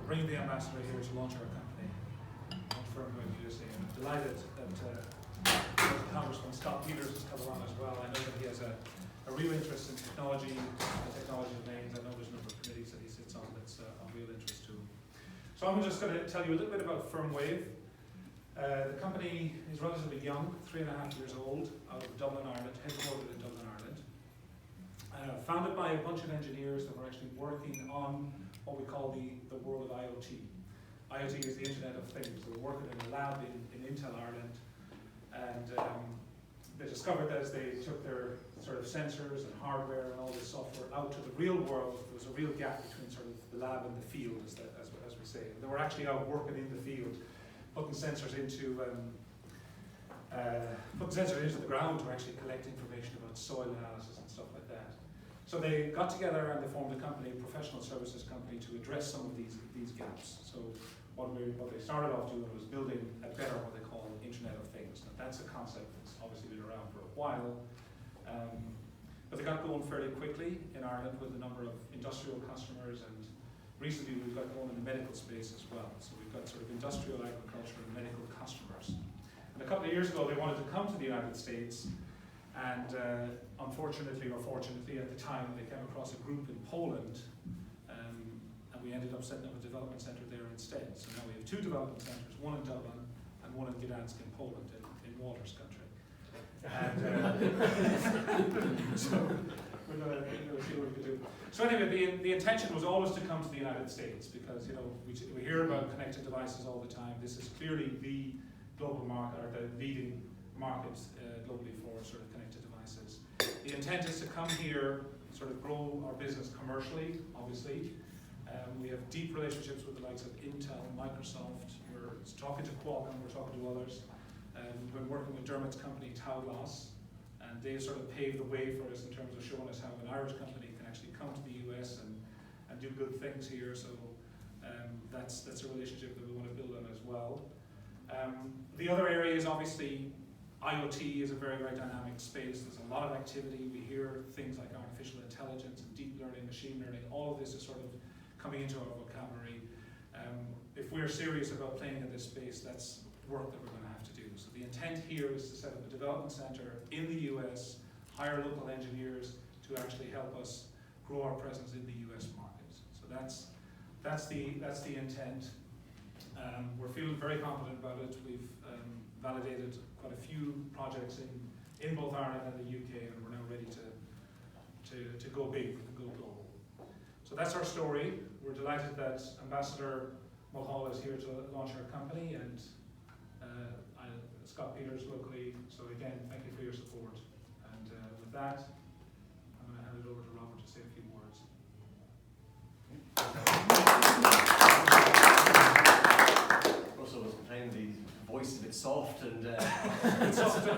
bringing the ambassador here to launch our company, Firmwave USA. And I'm delighted that Congressman Scott Peters has come along as well. I know that he has a real interest in technology, the technology domains. I know there's a number of committees that he sits on that's of real interest to him. So I'm just going to tell you a little bit about Firmwave. The company is relatively young, 3.5 years old, out of Dublin, Ireland, headquartered in Dublin, Ireland. Founded by a bunch of engineers that were actually working on what we call the world of IoT. IoT is the Internet of Things. So we're working in a lab in Intel, Ireland, and they discovered that as they took their sort of sensors and hardware and all this software out to the real world, there was a real gap between sort of the lab and the field, as we say. And they were actually out working in the field, putting sensors into the ground to actually collect information about soil analysis and stuff like that. So they got together and they formed a company, a professional services company, to address some of these gaps. So what they started off doing was building a better, what they call, Internet of Things. Now that's a concept that's obviously been around for a while, but they got going fairly quickly in Ireland with a number of industrial customers, and recently we've got going in the medical space as well. So we've got sort of industrial, agriculture, and medical customers. And a couple of years ago they wanted to come to the United States, and unfortunately or fortunately at the time they came across a group in Poland, and we ended up setting up a development centre there instead. So now we have 2 development centres, one in Dublin and one in Gdansk in Poland, in Walter's country. And so we're going to see what we can do. So anyway, the intention was always to come to the United States because, you know, we hear about connected devices all the time. This is clearly the global market, or the leading market globally for sort of connected devices. The intent is to come here, sort of grow our business commercially, obviously. We have deep relationships with the likes of Intel, Microsoft. We're talking to Qualcomm, we're talking to others. We've been working with Dermot's company, Tauglas, and they've sort of paved the way for us in terms of showing us how an Irish company can actually come to the US and do good things here. So that's a relationship that we want to build on as well. The other area is obviously IoT is a very, very dynamic space. There's a lot of activity. We hear things like artificial intelligence and deep learning, machine learning. All of this is sort of coming into our vocabulary. If we're serious about playing in this space, that's work that we're going to have to do. So the intent here is to set up a development center in the US, hire local engineers to actually help us grow our presence in the US market. So that's the intent. We're feeling very confident about it. We've validated quite a few projects in both Ireland and the UK, and we're now ready to go big and go global. So that's our story. We're delighted that Ambassador Mulhall is here to launch our company, and Scott Peters locally. So again, thank you for your support. And with that, I'm going to hand it over to Robert to say a few words. Russell was complaining the voice is a bit soft, and I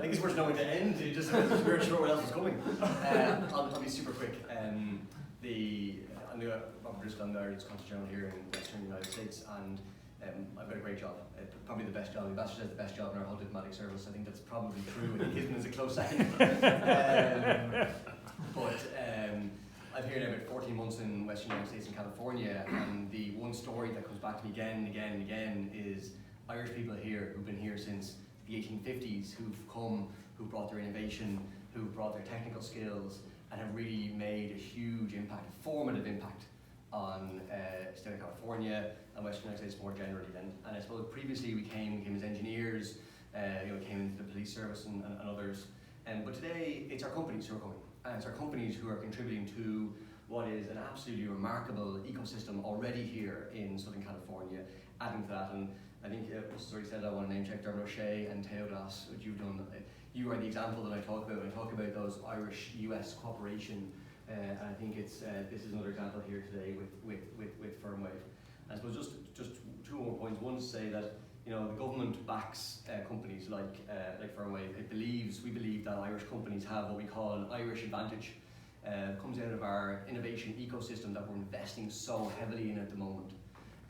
think it's worth knowing the end. You just weren't sure what else was coming. I'll be super quick. I'm Robert Driscoll. I'm the Irish Consul General here in Western United States, and I've got a great job. Probably the best job. The ambassador has the best job in our whole diplomatic service. I think that's probably true. I think his is a close second. I've here now about 14 months in Western United States and California, and the one story that comes back to me again and again and again is Irish people here who've been here since the 1850s, who've come, who brought their innovation, who've brought their technical skills, and have really made a huge impact, a formative impact on state of California and Western United States more generally. And I suppose previously we came as engineers, came into the police service and others. But today it's our companies who are coming, and it's our companies who are contributing to what is an absolutely remarkable ecosystem already here in Southern California, adding to that. And I think Russell's already said I want to name check Dermot O'Shea and Tauglas, what you've done. You are the example that I talk about when I talk about those Irish-US cooperation. And I think it's this is another example here today with Firmwave. I suppose just 2 more points. One is to say that the government backs companies like Firmwave. We believe that Irish companies have what we call an Irish advantage. It comes out of our innovation ecosystem that we're investing so heavily in at the moment.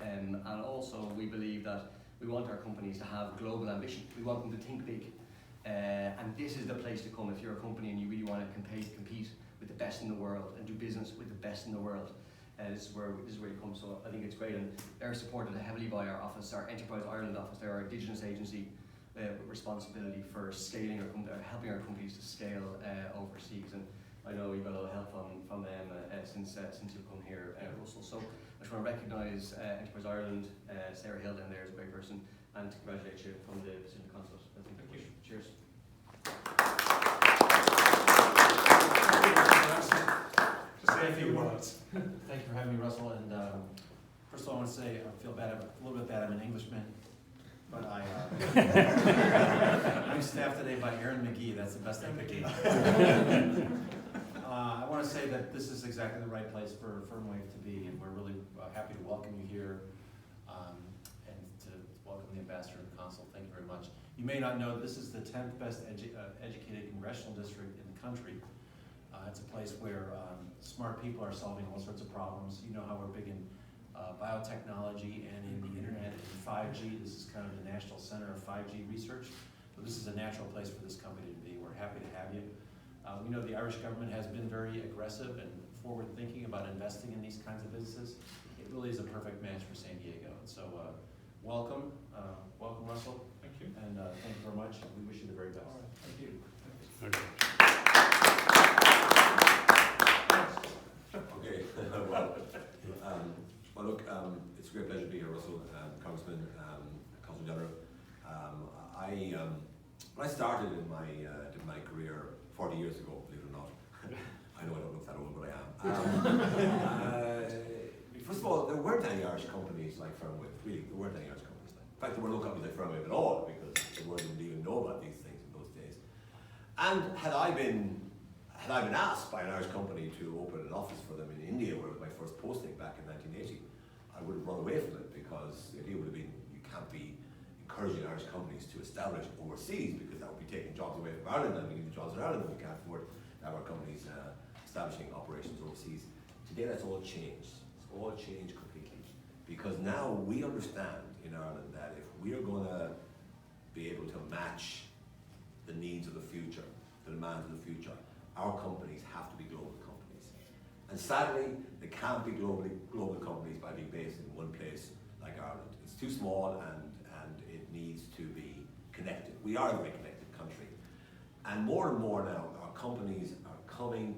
And also we believe that we want our companies to have global ambition. We want them to think big. And this is the place to come if you're a company and you really want to compete with the best in the world and do business with the best in the world. This is where you come. So I think it's great, and they're supported heavily by our office, our Enterprise Ireland office. They're our indigenous agency with responsibility for scaling helping our companies to scale overseas. And I know you've got a lot of help from them since you've come here, Russell. So I just want to recognise Enterprise Ireland, Sarah Hill down there is a great person, and to congratulate you from the Consulate. Thank you. Cheers. Just say a few words. Thank you for having me, Russell. And first of all, I want to say I feel bad, a little bit bad. I'm an Englishman, but I'm staffed today by Aaron McGee. That's the best I could do. I want to say that this is exactly the right place for Firmwave to be, and we're really happy to welcome you here and to welcome the ambassador and consul. Thank you very much. You may not know this is the 10th best educated congressional district in the country. It's a place where smart people are solving all sorts of problems. You know how we're big in biotechnology and in the internet and 5G. This is kind of the national center of 5G research. So this is a natural place for this company to be. We're happy to have you. We know the Irish government has been very aggressive and forward-thinking about investing in these kinds of businesses. It really is a perfect match for San Diego. And so welcome, Russell. Thank you. And thank you very much. We wish you the very best. All right, thank you. Okay. Well, look, it's a great pleasure to be here, Russell, Congressman, Consul General. When I started in my career 40 years ago, believe it or not, I know I don't look that old, but I am. First of all, there weren't any Irish companies like Firmwave. Really, there weren't any Irish companies. In fact, there were no companies like Firmwave at all, because the world didn't even know about these things in those days. And had I been asked by an Irish company to open an office for them in India, where it was my first posting back in 1980, I would have run away from it, because the idea would have been you can't be encouraging Irish companies to establish overseas, because that would be taking jobs away from Ireland, and we need the jobs in Ireland, and we can't afford to have our companies establishing operations overseas. Today that's all changed. It's all changed completely, because now we understand in Ireland that if we are going to be able to match the needs of the future, the demands of the future, our companies have to be global companies. And sadly, they can't be global companies by being based in one place like Ireland. It's too small, and it needs to be connected. We are a very connected country. And more now, our companies are going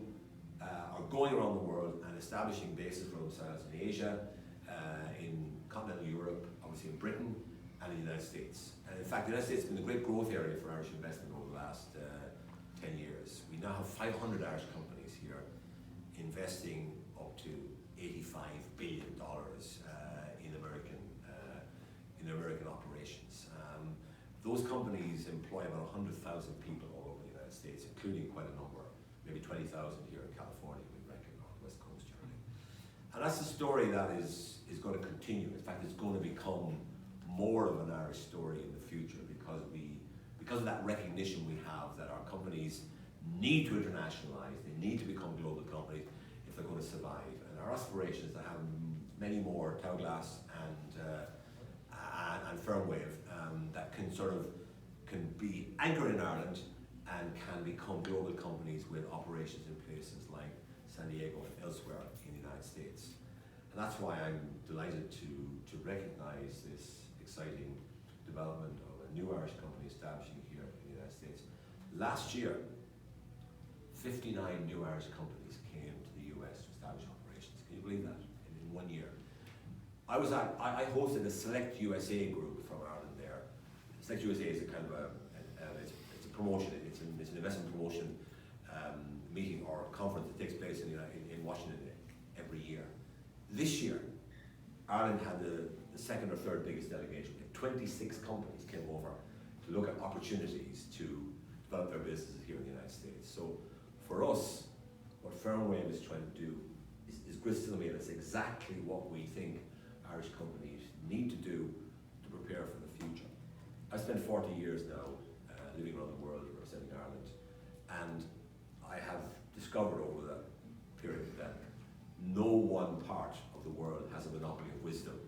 around the world and establishing bases for themselves in Asia, in continental Europe, obviously in Britain, and in the United States. And in fact, the United States has been a great growth area for Irish investment over the last 10 years. We now have 500 Irish companies here investing up to $85 billion in American operations. Those companies employ about 100,000 people all over the United States, including quite a number, maybe 20,000 here in California, we reckon, on the West Coast generally. And that's a story that is going to continue. In fact, it's going to become more of an Irish story in the future, because of that recognition we have that our companies need to internationalize, they need to become global companies if they're going to survive. And our aspiration is to have many more Telglass and Firmwave that can be anchored in Ireland and can become global companies with operations in places like San Diego and elsewhere in the United States. And that's why I'm delighted to recognize this exciting development of a new Irish company establishing here in the United States. Last year, 59 new Irish companies came to the US to establish operations. Can you believe that? In 1 year. I hosted a Select USA group from Ireland there. Select USA is a kind of it's a promotion, it's an investment promotion meeting or conference that takes place in Washington every year. This year, Ireland had the second or third biggest delegation. 26 companies came over to look at opportunities to develop their businesses here in the United States. So for us, what Firmwave is trying to do is crystal clear. It's exactly what we think Irish companies need to do to prepare for the future. I spent 40 years now living around the world, representing Ireland, and I have discovered over that period that no one part of the world has a monopoly of wisdom.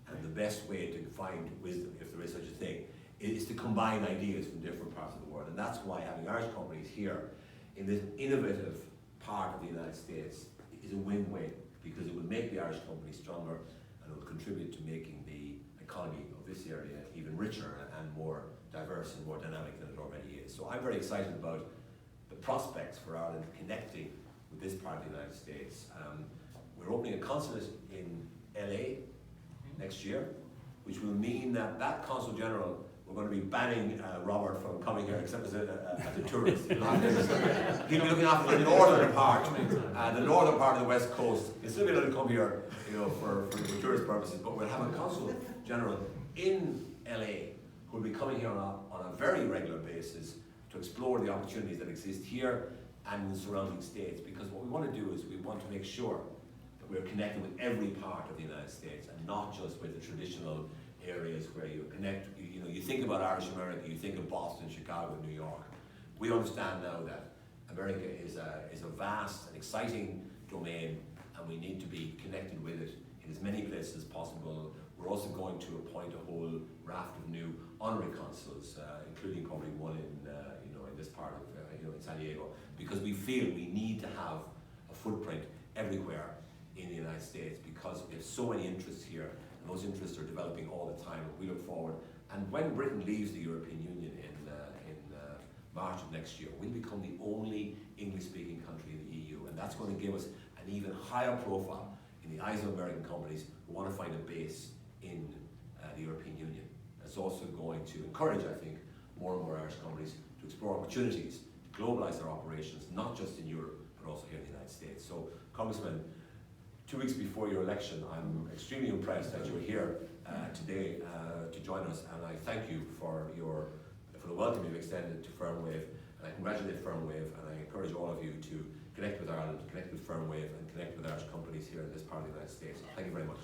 And the best way to find wisdom, if there is such a thing, is to combine ideas from different parts of the world. And that's why having Irish companies here in this innovative part of the United States is a win-win, because it will make the Irish company stronger and it will contribute to making the economy of this area even richer and more diverse and more dynamic than it already is. So I'm very excited about the prospects for Ireland connecting with this part of the United States. We're opening a consulate in LA next year, which will mean that that Consul General, we're going to be banning Robert from coming here except as a tourist. He'll be looking after the northern part of the West Coast. He'll still be able to come here, for tourist purposes, but we'll have a Consul General in LA who will be coming here on a very regular basis to explore the opportunities that exist here and in the surrounding states, because what we want to do is we want to make sure that we're connected with every part of the United States and not just with the traditional areas where you connect. You think about Irish America, you think of Boston, Chicago, New York. We understand now that America is a vast and exciting domain, and we need to be connected with it in as many places as possible. We're also going to appoint a whole raft of new honorary consuls, including probably one in this part of in San Diego, because we feel we need to have a footprint everywhere in the United States, because we have so many interests here, and those interests are developing all the time. We look forward, and when Britain leaves the European Union in March of next year, we'll become the only English-speaking country in the EU, and that's going to give us an even higher profile in the eyes of American companies who want to find a base in the European Union. It's also going to encourage, I think, more and more Irish companies to explore opportunities to globalise their operations, not just in Europe, but also here in the United States. So, Congressman, 2 weeks before your election, I'm extremely impressed that you're here today to join us, and I thank you for the welcome you've extended to Firmwave, and I congratulate Firmwave, and I encourage all of you to connect with Ireland, connect with Firmwave, and connect with Irish companies here in this part of the United States. Thank you very much.